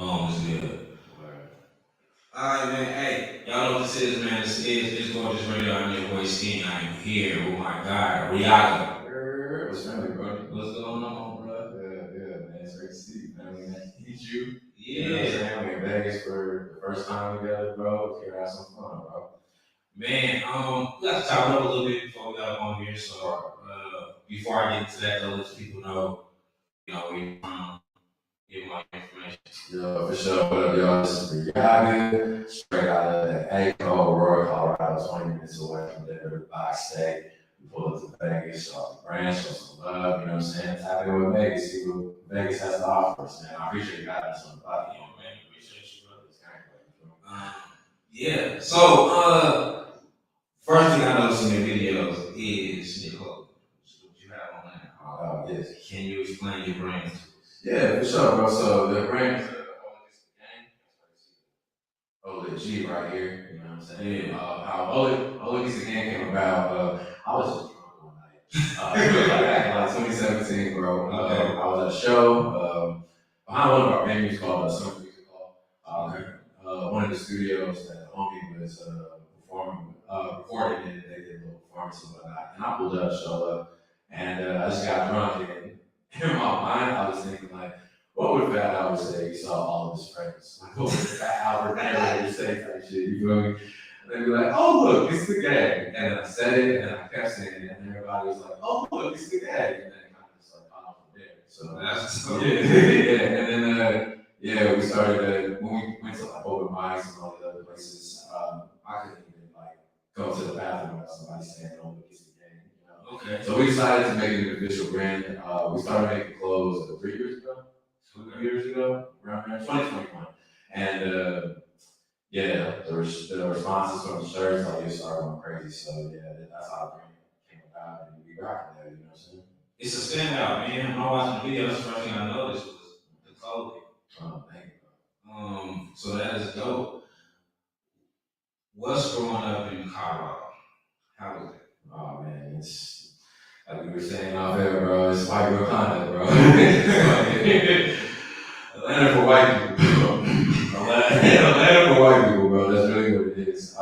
It's good. Alright, man. Hey, y'all know what this is, man. It's Gorgeous Radio. I'm your boy Skin. I'm here with my guy, Riaga. What's happening, bro? What's going on, bro? Yeah, man. It's great to see you, man. Nice to meet you. Yeah. You know what I'm saying? We're in Vegas for the first time together, bro. Here, have some fun, bro. Man, we got to talk it up a little bit before we got on here. So, before I get into that, though, let people know, where you from, give my information. Yo, for sure. What up, y'all? This is Riaga, straight out of Echo, Aurora, Colorado, 20 minutes away from Denver, by state. We pull up to Vegas, show off the brand, show some love, you know what I'm saying? Tap in with Vegas, see what Vegas has to offer us, man. I appreciate you having us on the platform, man. Appreciate you, brother. Yeah. So, first thing I noticed in your videos is your clothing. What you have on that. Oh, yes. Can you explain your brand? Yeah, for sure, bro. So the brand is OG right here, you know what I'm saying? Yeah. How OG the Gang came about, I was just drunk one night. Back in like 2017, bro. Okay. I was at a show behind one of our venues called Summer Music Hall. One of the studios that the homie was recording in, they did a little performance and whatnot. And I pulled up, showed up, and I just got drunk. And in my mind, I was thinking, like, what would Fat Albert say he saw all of his friends? Like, what would Fat Albert ever say type shit? You feel me? And they'd be like, oh, look, it's the gang. And then I said it, and then I kept saying it, and everybody was like, oh, look, it's the gang. And then it kind of just like off from there. So That's so yeah. And then, we started, when we went to like open mics and all the other places, I couldn't even like go to the bathroom without somebody saying, oh, look, it's the gang. You know? Okay. So we decided to make it an official brand. We started making clothes 3 years ago. 2 years ago, around there, 2021. And the responses from the shirts, like, it started going crazy. So yeah, that's how the brand came about, and we rocking there, you know what I'm saying? It's a standout, man. When I watched the videos, the first thing I noticed was the clothing. Oh, thank you. So that is dope. What's growing up in Colorado? How was it? Oh man, it's like we were saying off air, bro. It's white girl content, bro. Atlanta for white people. Atlanta for white people, bro. That's really what it is.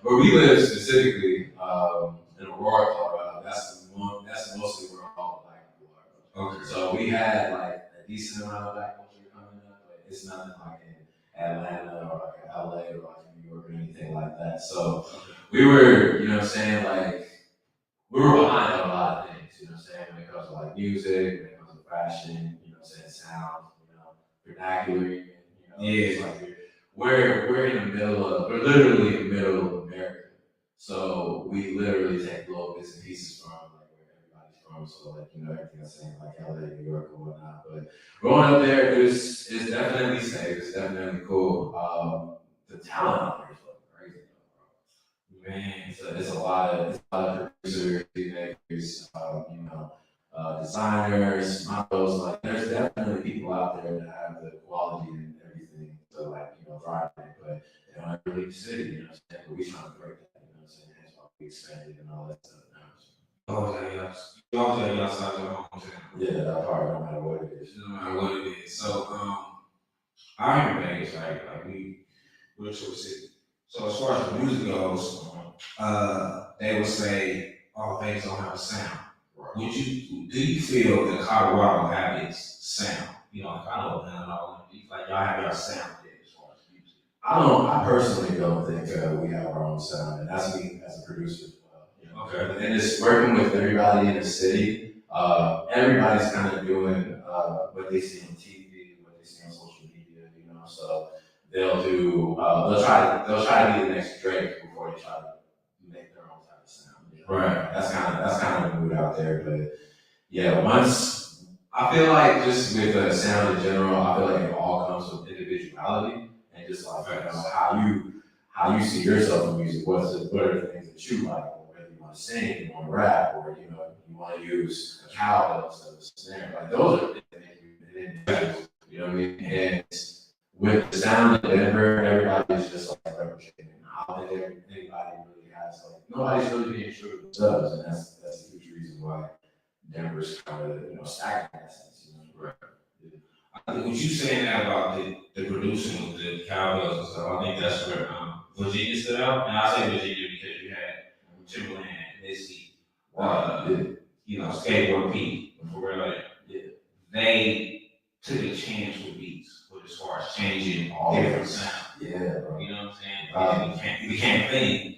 Where we live specifically in Aurora, Colorado, that's mostly where all the black people are. Okay. So we had like a decent amount of black culture coming up, but it's nothing like in Atlanta or like in LA or like in New York or anything like that. So we were, you know what I'm saying, like, we were behind on a lot of things, you know what I'm saying, when it comes to like music, when it comes to fashion, you know what I'm saying, sound, vernacular, you know. Yeah. It's like we're in the middle of, we're literally in the middle of America. So we literally take little bits and pieces from like where everybody's from. So like, you know, everything I'm saying, like LA, New York, and whatnot. But growing up there, it's definitely safe. It's definitely cool. The talent out there is fucking crazy, bro. Man, it's a lot of producers, makers, designers, models. Like, there's definitely people out there that have the quality and everything to, like, you know, thrive in it, but they don't ever leave the city, you know what I'm saying? But we trying to break that, you know what I'm saying? That's why we expanded and all that stuff now. You always have your outside your hometown. Yeah, that part, no matter what it is. No matter what it is. So, I am in Vegas, right? Like, we're to a city. So as far as the music goes, they would say, oh, Vegas don't have a sound. Right. Do you feel that Colorado have its sound? You know, like, I know Atlanta, like, y'all have your sound there as far as music. I personally don't think we have our own sound, and that's me as a producer as well. You know? Okay. And just working with everybody in the city, everybody's kind of doing what they see on TV, what they see on social media, you know. So they'll try to be the next Drake before they try to make their own type of sound. You know? Right. That's kind of the mood out there. But yeah, once I feel like just with sound in general, I feel like it all comes with individuality and just like, you know, how you see yourself in music. What are the things that you like? Whether you want to sing, you want to rap, or you know, you want to use a cowbell instead of a snare. Like, those are things that make you an individual. You know what I mean? And with the sound in Denver, everybody's just like replicating. I don't think anybody really has, like, nobody's really being true to themselves, and that's a huge reason why Denver's kind of, you know, stagnant in that sense. You know? Right. I think what you saying that about the producing with the cowbells and stuff. I think that's where Virginia stood out. And I say Virginia because you had Timberland, Missy, Skateboard Pete, for real. They took a chance with beats, but as far as changing different sounds. Yeah, bro. You know what I'm saying? It became a thing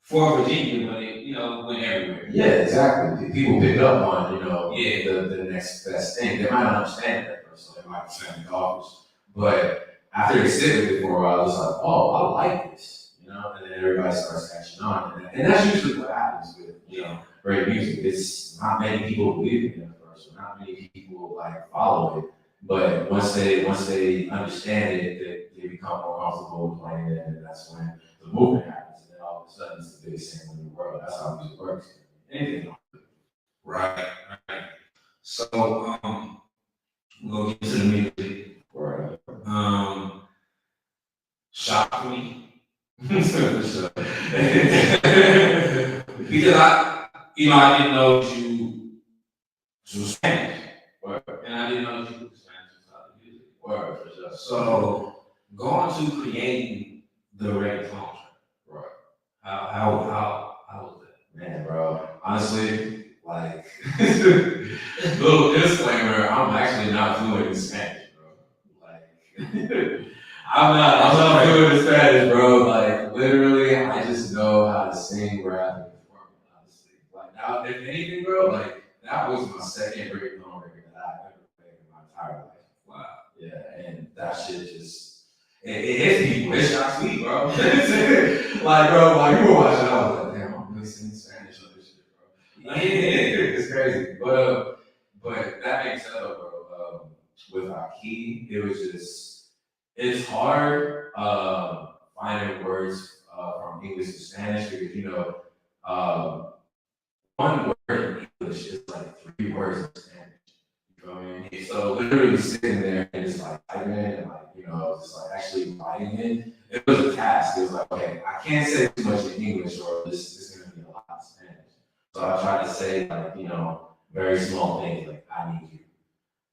for Virginia, but it went everywhere. Yeah, exactly. People pick up on, the next best thing. They might not understand it at first, so they might be saying golfers. But after they sit with it for a while, it's like, oh, I like this, and then everybody starts catching on. And that's usually what happens with, great music. It's not many people believe in it at first, or not many people follow it. But once they understand it, they become more comfortable with playing it, and that's when the movement happens. And then all of a sudden, it's the biggest thing in the world. That's how music works. Anything. Right. So, we'll get to the music. Right. Shock me. Because I didn't know you was Spanish. And I didn't know you was Spanish inside the music. For sure. So going to creating the reggaeton, right? How was that? Man, bro. Honestly, little disclaimer, I'm actually not fluent in Spanish, bro. I'm not fluent in Spanish, bro. Literally, I just know how to sing, rap, and perform, honestly. Now, if anything, bro, that was my second reggaeton record that I've ever played in my entire life. Wow. Yeah, and that shit just, it hits people. It shocks me, bro. Bro, you were watching, I was like, damn, I'm really singing Spanish on this shit, bro. It's crazy. But that being said, bro, with Aki, it was just, it's hard finding words from English to Spanish because, one word in English is 3 words in Spanish. You know what I mean? So literally sitting there and just typing and just actually writing it, it was a task. It was okay, I can't say too much in English or this is gonna be a lot of Spanish. So I tried to say very small things I need you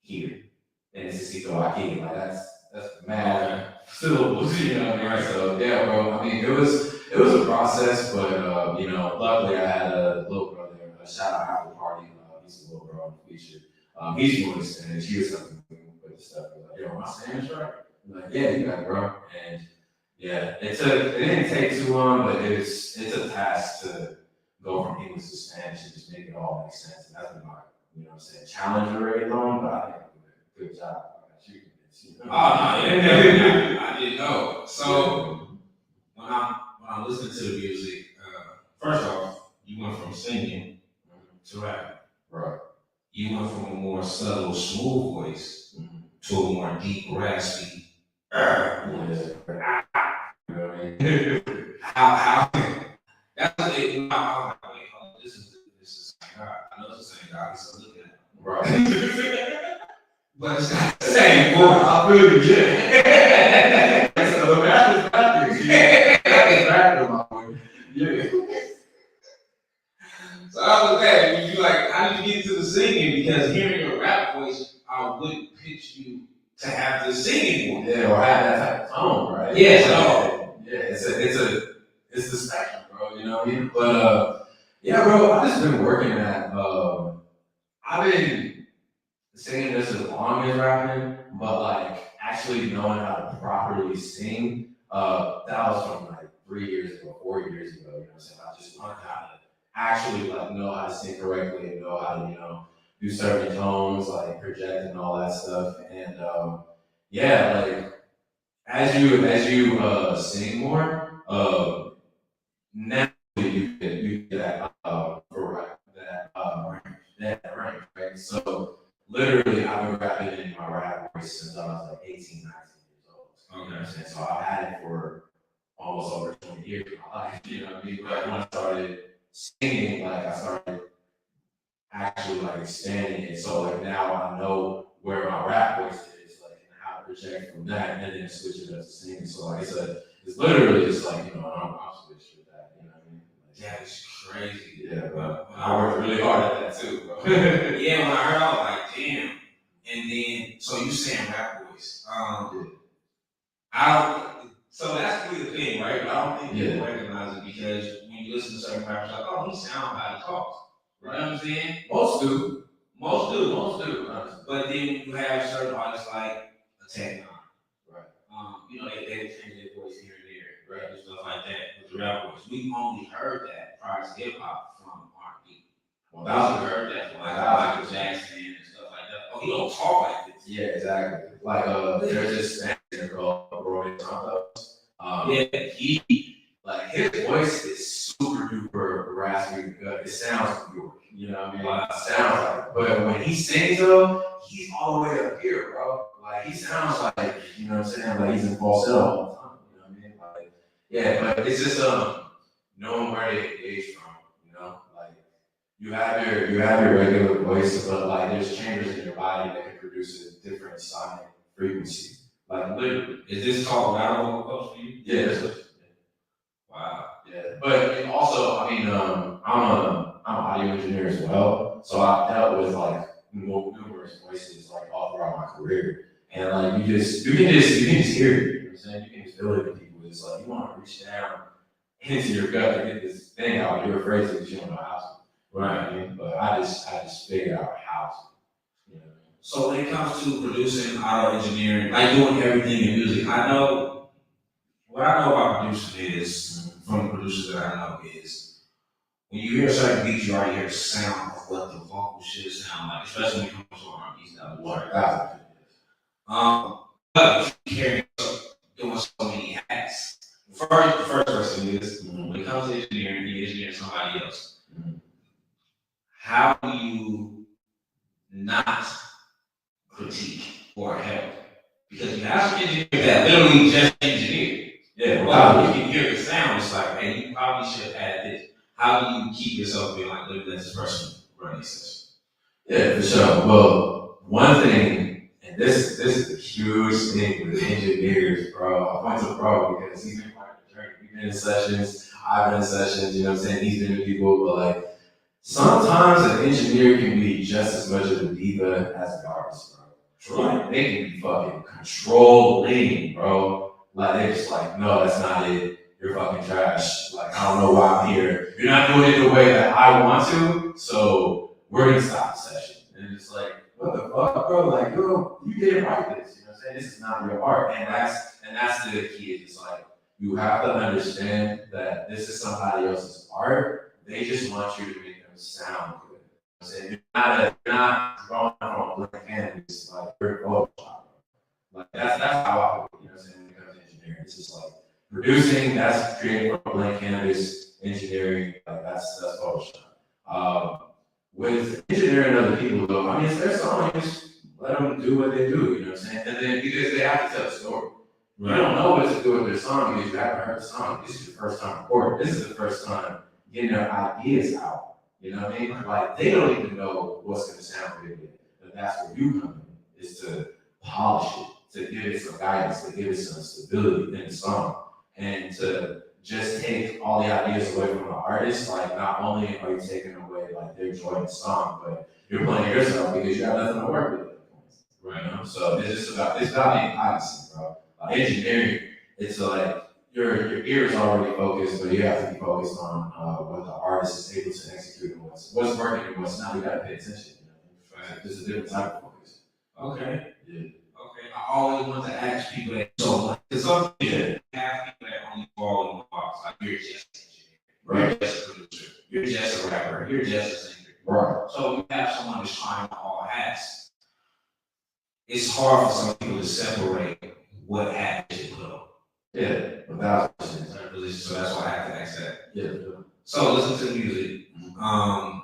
here. And necesito aquí. That's mad syllables, right? So yeah, bro. I mean it was a process, but luckily I had a little brother, shout out Apple Party, he's a little bro on the feature. He's fluent in Spanish. He was helping me with the stuff. He was like, yo, my Spanish right? I'm yeah, you got it, bro. And yeah, it didn't take too long, but it's a task to go from English to Spanish and just make it all make sense. And that's been my, challenge already long, but I think I'm doing a good job. I didn't know. So when I listened to the music, first off, you went from singing to rap. Right. You went from a more subtle, smooth voice to a more deep, raspy. Voice. How? That's it. I'm like, wait, hold on, this is the same guy. I know it's the same guy. So look at it. Right. But it's not the same voice. I feel you, yeah. So the master's practice. Yeah. So I was that you how did you get to the singing? Because hearing your rap voice, I wouldn't pitch you to have the singing voice. Yeah, or have that type of tone, right? Yes, at all. Yeah, it's the spectrum, bro. You know what I mean? But yeah, bro, I've just been working at I've been singing this as long as rapping, but actually knowing how to properly sing, that was from 3 years ago, 4 years ago. You know what I'm saying? I just learned how to actually know how to sing correctly and know how to do certain tones, project and all that stuff. And yeah, as you sing more, naturally you get that rank, right? So literally I've been rapping in my rap voice since I was 18, 19 years old. You know what I'm saying? So I've had it for almost over 20 years of my life, you know what I mean? But when I started singing, I started actually expanding it. So now I know where my rap voice is, and how to project from that, and then switch it up to singing. So it's literally just I'm switch with that, you know what I mean? That is crazy. Yeah, but I worked really hard at that too, bro. Yeah, when I heard, I was like, damn. And then, so you saying rap voice. So that's really the thing, right? But I don't think people recognize it because when you listen to certain rappers, like, oh, he sounds how he talks. Right? You know what I'm saying? Most do. But then you have certain artists like Attack Nine. Right. You know, they would change their voice here and there, right? And stuff like that with the rap voice. We only heard that prior to hip hop from R&B. Well, we heard that from like Michael Jackson and stuff like that. Oh, he don't talk like this. Yeah, exactly. Like there's this actor called Roy Santos. His voice is super duper raspy. It sounds pure. You know what I mean? It sounds like. But when he sings though, he's all the way up here, bro. Like he sounds like, you know what I'm saying? Like he's in falsetto all the time. You know what I mean? Like, yeah, but it's just knowing where they engage from. You know, like you have your regular voice, but like there's chambers in your body that can produce a different sonic frequency. Like literally, is this called loud vocal for you? Yeah. Wow. Yeah, but also, I mean, I'm an audio engineer as well, so I've dealt with like numerous voices like all throughout my career, and like you can just hear it. You know what I'm saying? You can just feel it in people. It's like you want to reach down into your gut to get this thing out, but you're afraid to because you don't know how to. Right. I mean, but I just figured out how to. You know what I mean? So when it comes to producing, audio engineering, like doing everything in music, what I know about producing is, from the producers that I know, is when you hear a certain beat, you already hear the sound of what the vocal should sound like, especially when it comes to R&B stuff. But you carry doing so many hats. The first person is, when it comes to engineering, you engineer somebody else. How do you not critique or help? Because you have some engineers that literally just engineer. Yeah, well, you can hear the sound. It's like, hey, you probably should have added this. How do you keep yourself being like, look, let this person run this session? Yeah, for sure. Well, one thing, and this is a huge thing with engineers, bro. I point to bro because he's been part of the journey. We've been in sessions, I've been in sessions, you know what I'm saying? He's been with people, but like sometimes an engineer can be just as much of a diva as an artist, bro. Like, they can be fucking controlling, bro. Like, they're just like, no, that's not it. You're fucking trash. Like, I don't know why I'm here. You're not doing it the way that I want to, so we're gonna stop the session. And it's like, what the fuck, bro? Like, yo, you didn't write this. You know what I'm saying? This is not your art. And that's the key. It's like, you have to understand that this is somebody else's art. They just want you to make them sound good. You're not drawing from a blank canvas, like you're Photoshop. Like that's how I put it, you know what I'm saying, when it comes to engineering. It's just like producing, that's creating from a blank canvas, engineering, like that's Photoshop. With engineering other people though, I mean it's their song, just let them do what they do, you know what I'm saying? And then because they have to tell a story. Right. You don't know what to do with their song because you haven't heard the song. This is your first time recording. This is the first time getting their ideas out. You know what I mean? Like they don't even know what's gonna sound good yet. But that's where you come in, is to polish it, to give it some guidance, to give it some stability in the song. And to just take all the ideas away from the artist. Like not only are you taking away like their joy in the song, but you're playing yourself because you have nothing to work with. Right. You know? So it's about being honest, bro. Like engineering, it's like your ear is already focused, but you have to be focused on what the artist is able to execute and what's working and what's not. You gotta pay attention. You know? Right. There's a different type of focus. Okay. Yeah. Okay. I always want to ask people that. So, because some people have people that only fall in the box. Like you're just an engineer. Right. You're just a producer. You're just a rapper. You're just a singer. Right. So you have someone who's trying all hats. It's hard for some people to separate what hat they put on. Yeah, 1,000%. So that's why I have to ask that. Yeah. So listen to music. I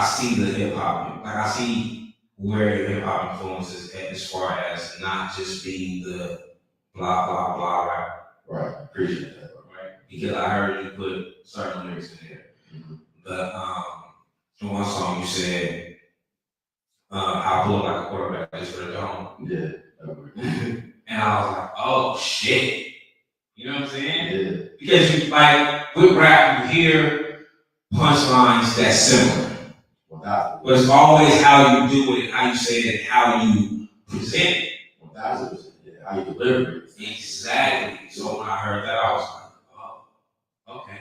see the hip hop. Like I see where your hip hop influence is at, as far as not just being the blah blah blah rapper. Right. Appreciate that. Right. Because I heard you put certain lyrics in there. Mm-hmm. But in one song you said, "I'll pull up like a quarterback just for the dome." Yeah. And I was like, oh shit. You know what I'm saying? Yeah. Because you like with rap, you hear punchlines that's similar. But it's always how you do it, how you say it, how you present it. 1,000%. Yeah, how you deliver it. Exactly. So when I heard that, I was like, oh, okay.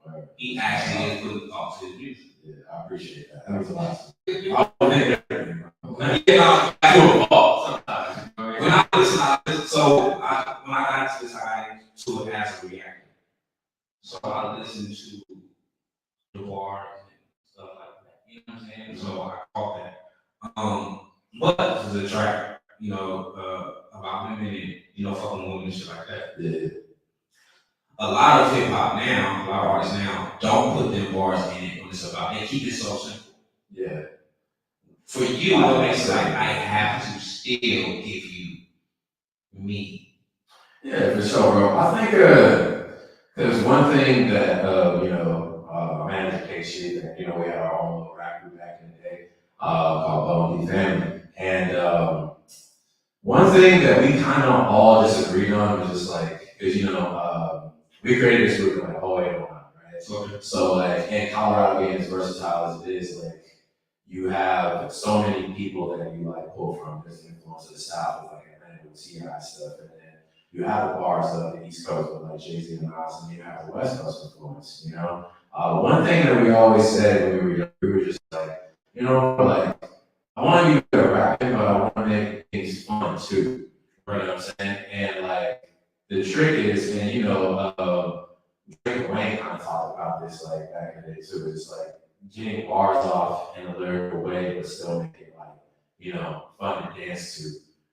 Right. He actually is putting thought to his music. Yeah, I appreciate that. That was a lot. I don't think everything, bro. Yeah, I do evolve sometimes. when I listen, so when I got to this high to it as a reactor. So I listened to the bars and stuff like that. You know what I'm saying? So I caught that. But this is a track, about women and fucking women and shit like that. Yeah. A lot of hip hop now, a lot of artists now don't put them bars in it when it's about. They keep it so simple. Yeah. For you, what makes it like I have to still give you me. Yeah, for sure, bro. I think there's one thing that manager K-Shit, that we had our own little rap group back in the day called Bone D Family. And one thing that we kind of all disagreed on was just like, because we created this group in like 08, 09, right? Okay. So like in Colorado being as versatile as it is, like you have so many people that you like pull from this influence of the South with like Atlanta with T.I. stuff, and then you have the bars of the East Coast with like Jay-Z and Nas, and you have the West Coast influence, One thing that we always said when we were young, we were just like, like, I want you to rap, but I want to make things fun too. You know what I'm saying? And like, the trick is, and Drake and Wayne kind of talked about this like back in the day too. It's like getting bars off in a lyrical way, but still make it like, fun to dance to.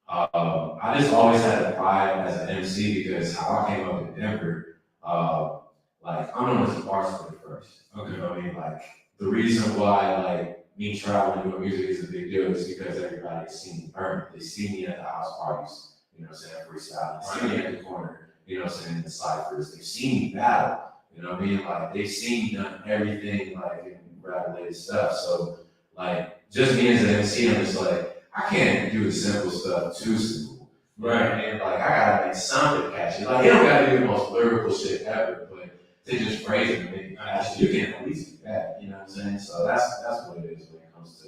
I just always had a pride as an MC because how I came up in Denver, like I'm known as a bar splitter first. Okay. You know what I mean? Like the reason why like me traveling doing music is a big deal is because everybody's seen me burn. They see me at the house parties, saying freestyle. They see me at the corner, saying the ciphers. They've seen me battle. You know what I mean? Like they've seen me done everything like in rap related stuff. So like just me as an MC, I'm just like I can't do the simple stuff too simple. Right. And like I gotta make something catchy. Like you don't gotta do the most lyrical shit ever, but to just phrase it and make it catchy, you can at least do that. You know what I'm saying? So that's what it is when it comes to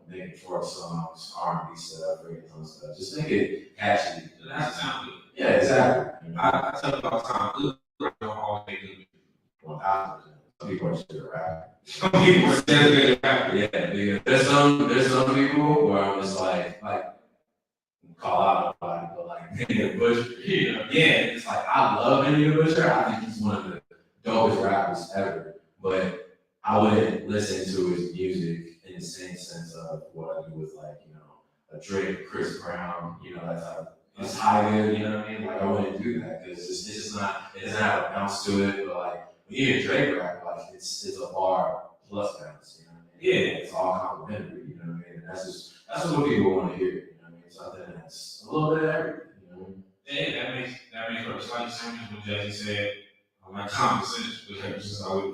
making short songs, R&B stuff, reggaeton stuff. Just make it catchy. That sounds good. Yeah, exactly. I tell you all the time, good don't always make good music. 1,000%. Some people are still rapping. Some people are still good at rapping. Yeah, there's some people where I'm just like call out nobody, but like Benny the Butcher, Yeah, it's like I love Benny the Butcher. I think he's one of the dopest rappers ever. But I wouldn't listen to his music in the same sense of what I do with like, a Drake, Chris Brown, that type of it's high good, you know what I mean? Like I wouldn't do that because it's just not, it doesn't have a bounce to it, but like when you hear Drake rap, like it's a bar plus bounce, you know what I mean? Yeah. It's all complimentary, you know what I mean? And that's what people want to hear, you know what I mean? Something that's a little bit of everything, you know what I mean? Yeah, that makes perfect. Like the same as when Jesse said, I like common sense, but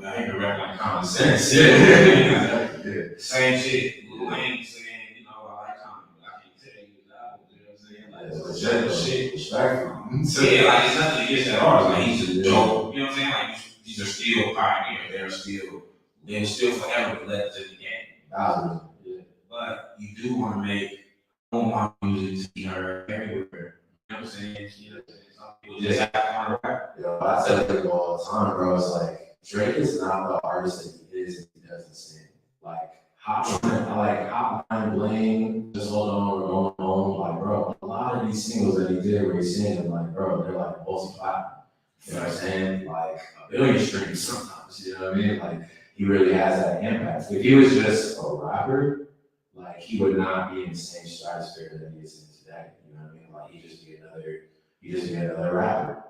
I ain't rap like common sense. Yeah. Same shit. Lil Wayne saying, I like common, but I can't tell you that. You know what I'm saying? Like, shit. Yeah, like it's nothing against that artist. Like he's just dope. You know what I'm saying? Like these are still pioneers. They're still forever legends in the game. But you do want to make more music to be heard everywhere. You know what I'm saying? Some people just have to rap. I tell people all the time, bro. It's like Drake is not the artist that he is if he doesn't sing. Like Hotline Bling, Just Hold On, We're Going Home. Like, bro, a lot of these singles that he did where he's singing, like, bro, they're like multi-platinum. You know what I'm saying? Like a billion streams sometimes. You know what I mean? Like he really has that impact. If he was just a rapper, like he would not be in the same stratosphere that he is in today. You know what I mean? Like he'd just be another rapper.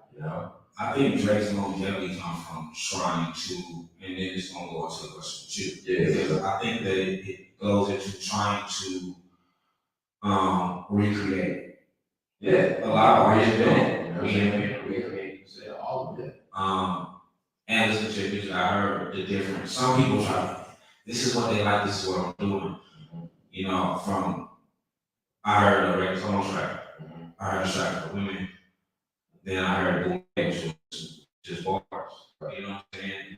I think Drake's longevity comes from trying to, and then it's gonna go into the question too. Yeah. Because I think that it goes into trying to recreate. Yeah. A lot of artists recreate all of it. And listen to your music, I heard the difference. Some people try, this is what they like, this is what I'm doing. Mm-hmm. I heard a reggaeton track, mm-hmm. I heard a track for women, then I heard boom, which was just bars. Right. You know what I'm saying?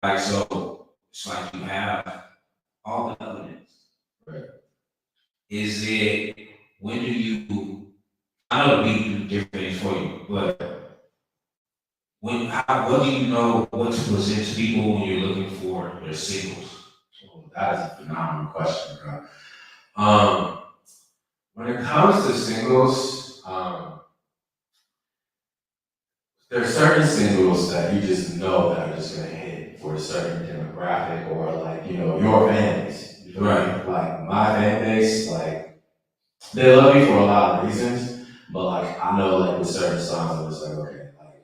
Like, so it's like you have all the elements. Right. Is it, when do you I know the beat do different things for you, but what do you know what to present to people when you're looking for their singles? Well, that is a phenomenal question, bro. Um, when it comes to singles, there are certain singles that you just know that are just gonna hit for a certain demographic or like, your fan base. You know what I mean? Like my fan base, like they love me for a lot of reasons, but like I know like with certain songs I'm just like, okay, like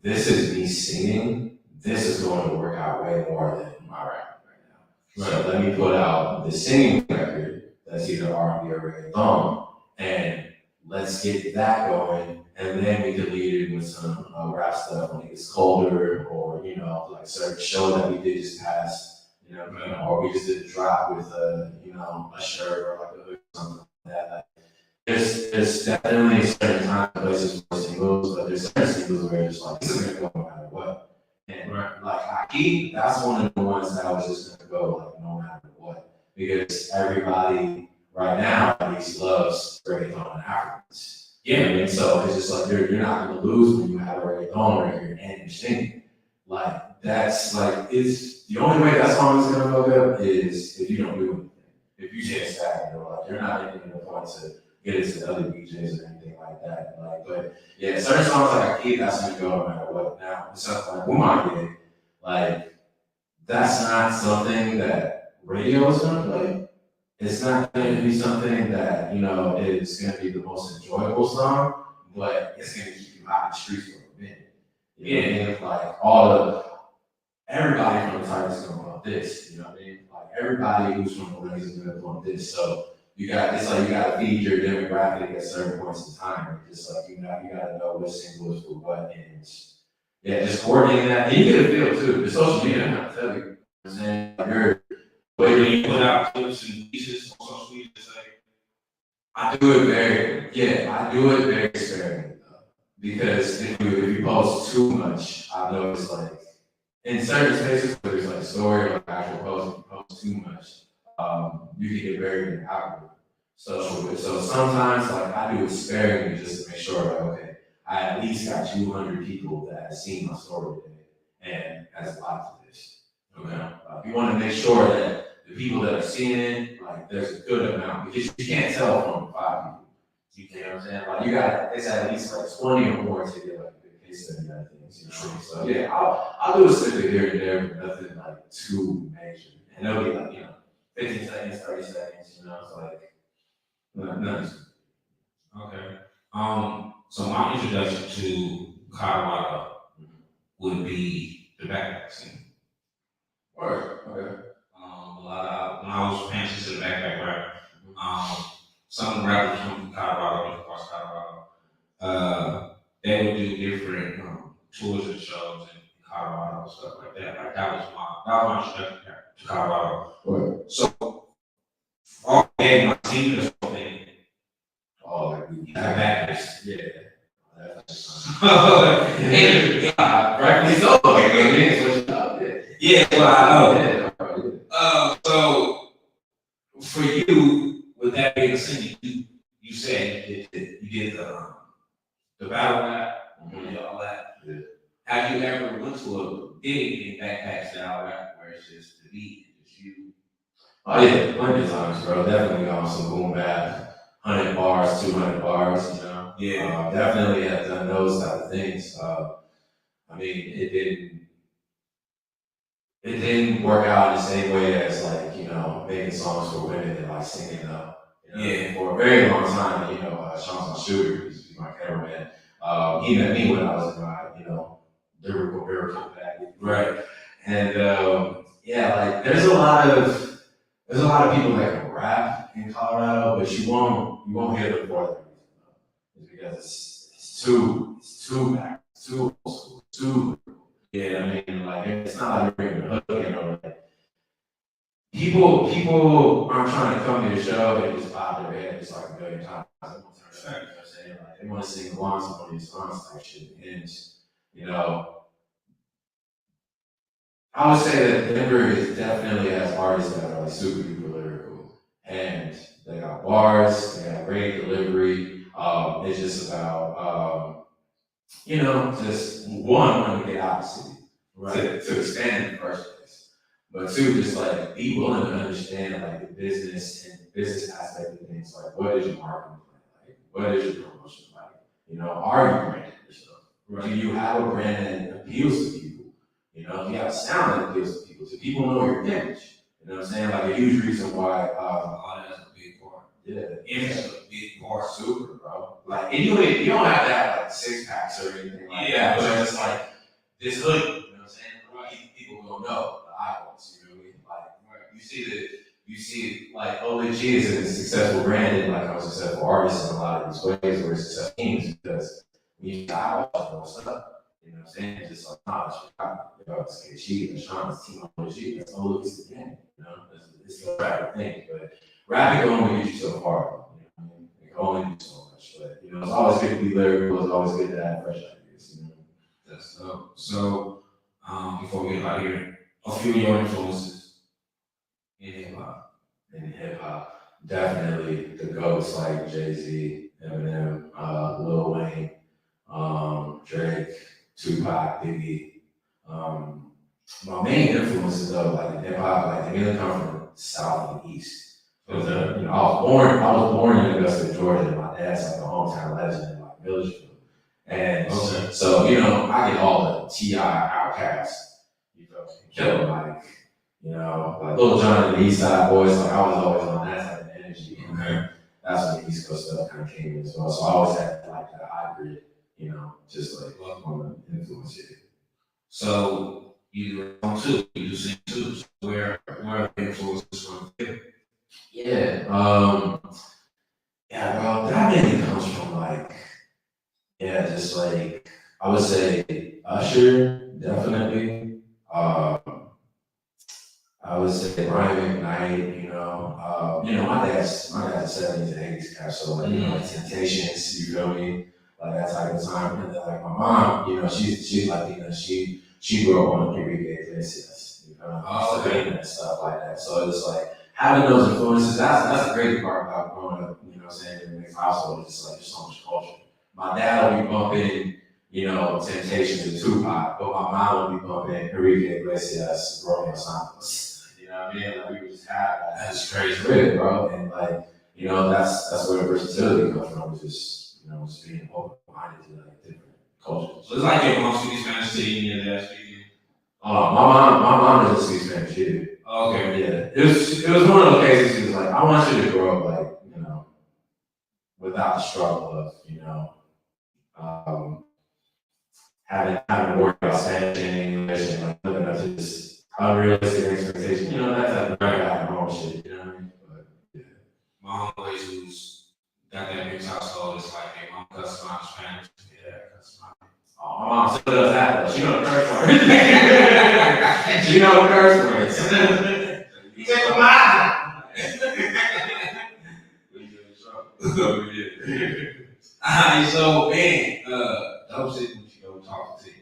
this is me singing, this is going to work out way more than my rap right now. So let me put out the singing record that's either R&B or reggaeton, and let's get that going, and then we could lead in with some rap stuff when it gets colder, or like certain show that we did just pass, or we just did a drop with a shirt or like a hood or something like that. Like, there's definitely certain times and places for singles, but there's certain singles where it's like this is gonna go no matter what. And like Aki, that's one of the ones that I was just gonna go like no matter what, because everybody right now at least loves reggaeton and Africans. Yeah, and so it's just like you're not gonna lose when you have a reggaeton record and you're singing. Like that's like it's the only way that song is gonna fuck up is if you don't do anything. If you just stagnant, or like you're not making the point to get into the other DJs or anything like that. Like, but yeah, certain songs like Aki, that's gonna go no matter what. Now, stuff like Woman did, like that's not something that radio is gonna play. It's not gonna be something that is gonna be the most enjoyable song, but it's gonna keep you hot in the streets for a minute. You know what I mean? Like everybody from the title is gonna want this. You know what I mean? Like everybody who's from the Rays is gonna want this. So it's like you gotta feed your demographic at certain points in time. Just like you gotta know what single is for what, and yeah, just coordinating that. And you get a feel too. The social media, I'm not telling you. You know what I'm saying? You're When you put out clips and pieces on social media, it's like I do it very sparingly though. Because if you post too much, I know it's like in certain spaces where there's like a story or actual post, if you post too much, you can get buried in the algorithm. So sometimes like I do it sparingly just to make sure like okay, I at least got 200 people that have seen my story today and has liked this. Okay, you want to make sure that the people that are seeing it, like there's a good amount because you can't tell from 5 people. You know what I'm saying? Like it's at least like 20 or more to get like a good case study out of things. You know? So yeah, I'll do a snippet here and there, but nothing like too major. And it'll be like 15 seconds, 30 seconds. It's like nothing. okay. So my introduction to Colorado would be the backpack scene. Alright, okay. When I was paying attention to the backpack rap, some of the rappers from Colorado, across Colorado, they would do different tours and shows in Colorado and stuff like that. Like that was my introduction to Colorado. Right. So all day my team was open. Oh, like we backpacks. Yeah. Rightfully so. Yeah, well, I know. So for you, with that being said, you said you did the battle rap, you did all that. Yeah. Have you ever went to a big backpack style rap where it's just the beat, it's you? Oh yeah, plenty of times, bro. Definitely on some boom bap, 100 bars, 200 bars. Yeah. Definitely have done those type of things. I mean, it didn't work out in the same way as like making songs for women and like singing them. Yeah. For a very long time, Sean's my shooter, he's my cameraman. He met me when I was in my lyrical bag. Right. And yeah, like there's a lot of people that can rap in Colorado, but you won't hear them for that reason. It's because it's too old school, too. Yeah, I mean, like it's not like you're in the hood, like people aren't trying to come to the show and just pop their head just like a million times. You know what I'm saying? Like they want to sing along to one of these songs type shit. And I would say that Denver definitely has artists that are like super duper lyrical. And they got bars, they got great delivery. It's just about, just one, wanting to get out of the city to expand in the first place. But two, just like be willing to understand like the business and business aspect of things. Like, what is your marketing plan? Like, what is your promotion like? Are you branding yourself? Do you have a brand that appeals to people? Do you have a sound that appeals to people? Do people know your image? You know what I'm saying? Like a huge reason why. Oh, that's a big part. Yeah, Image is a big part. Super, bro. Like, and you don't have to have like 6-packs or anything like that. But it's just like this hoodie. You know what I'm saying? Right. People don't know the icons. You know what I mean? Like, you see it like OG is a successful brand and like I'm a successful artist in a lot of these ways where it's successful teams because we use the eyeballs for stuff. You know what I'm saying? It's just like, nah, it's KG, it's Sean, it's Team OG. That's all it's the game. It's the rapid thing. But rapping can only get you so far. It can only do so much. But it's always good to be lyrical. It's always good to have fresh ideas. That's dope. So, before we get out of here, a few of your influences in hip hop. Definitely the GOATs like Jay-Z, Eminem, Lil Wayne, Drake, Tupac, Biggie. My main influences though, like in hip hop, like they mainly come from the South and East. Because I was born in Augusta, Georgia. And my dad's like a hometown legend in like Milledgeville. And so I get all the T.I. Outkast, Killer Mike, like Lil Jon and the East Side Boys. Like I was always on that type of energy. And that's when the East Coast stuff kind of came in as well. So I always had like that hybrid, just like on the influence here. So you do you sing too. So where are the influences from? Yeah, bro, that mainly comes from like, just like I would say Usher, definitely. I would say Brian McKnight, my dad's a 70s and 80s guy, so like, like Temptations, you feel me? Like that type of time. And then like my mom, she's Latina, she grew up on Enrique Iglesias, and stuff like that. So it's like having those influences, that's the crazy part about growing up, in a mixed household, it's just like there's so much culture. My dad will be bumping, Temptations and Tupac, but my mom will be bumping Enrique Iglesias, Romeo Santos. You know what I mean? Like we would just have that. That's crazy, bro. And like, that's where the versatility comes from. It's just, just being open-minded to like different cultures. So it's like your mom speaks Spanish to you and your dad speaking. My mom doesn't speak Spanish either. Okay. Yeah. It was one of those cases. She was like, I want you to grow up like, without the struggle of, having to worry about Spanish and English and like living up to this unrealistic expectation. That's like right normal shit. You know what I mean? But yeah. My homeboys who's got that mixed household is like, hey, mom customize Spanish. Yeah, customize. Oh, my mom still does that though. She knows the curse words. She knows the curse words. You take a mile. So man, dope shit when you go talk to you.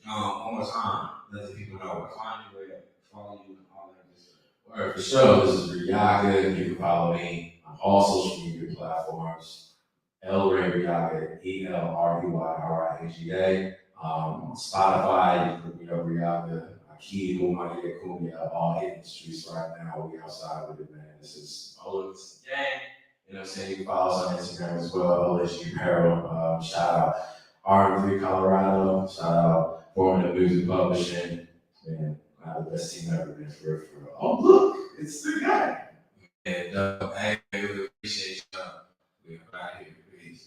One more time, let people know where to find you, where to follow you, and all that good stuff. All right, for sure. This is Riaga. You can follow me on all social media platforms. Riaga, ELRUYRIAGA. Spotify, you can Riaga, Akid, Umaya, Kumia, all hitting the streets right now. We outside with it, man. This is Olin's gang. You know what I'm saying? You can follow us on Instagram as well, OSG Apparel. Shout out RM3 Colorado. Shout out Formative Music Publishing. Man, I have the best team ever, man, for real. Oh, look, it's the guy. And hey, we appreciate you. We're out here. Peace.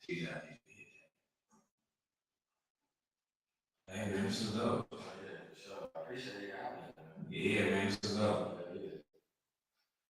Peace out here. Hey, man, this is dope. Yeah, for sure. I appreciate you having me. Yeah, man, this is dope.